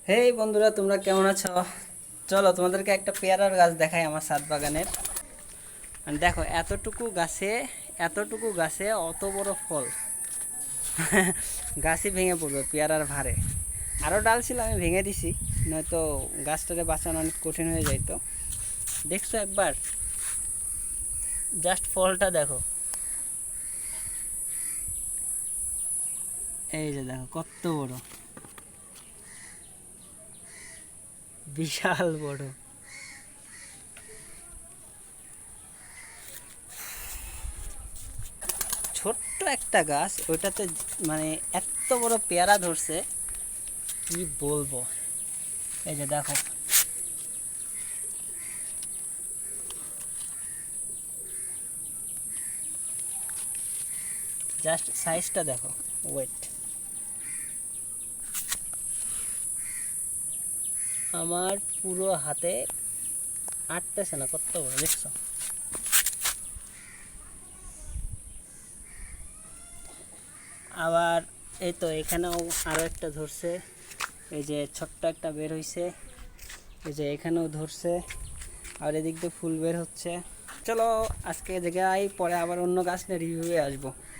হেই বন্ধুরা, তোমরা কেমন আছো? চলো তোমাদেরকে একটা পেয়ারার গাছ দেখাই আমার ছাদ বাগানের। আর দেখো, এতটুকু গাছে অত বড় ফল। গাছই ভেঙে পড়বে পেয়ারার ভারে। আরও ডাল ছিল, আমি ভেঙে দিছি, নয়তো গাছটাকে বাঁচানো অনেক কঠিন হয়ে যাইতো। দেখছো একবার? জাস্ট ফলটা দেখো। এই যে দেখো কত বড়, বিশাল বড়। ছোট্ট একটা গাছ, ওইটাতে মানে এত বড় পেয়ারা ধরছে, কি বলবো। এই যে দেখো, জাস্ট সাইজটা দেখো, ওয়েট। আমার পুরো হাতে আটতেছে না, কত বড় দেখছো? আবার এই তো এখানেও আরও একটা ধরছে। এই যে ছোট্ট একটা বের হইছে, এই যে এখানেও ধরছে, আর এদিক দিয়ে ফুল বের হচ্ছে। চলো আজকে জায়গায়, পরে আবার অন্য গাছ নিয়ে রিভিউয়ে আসবো।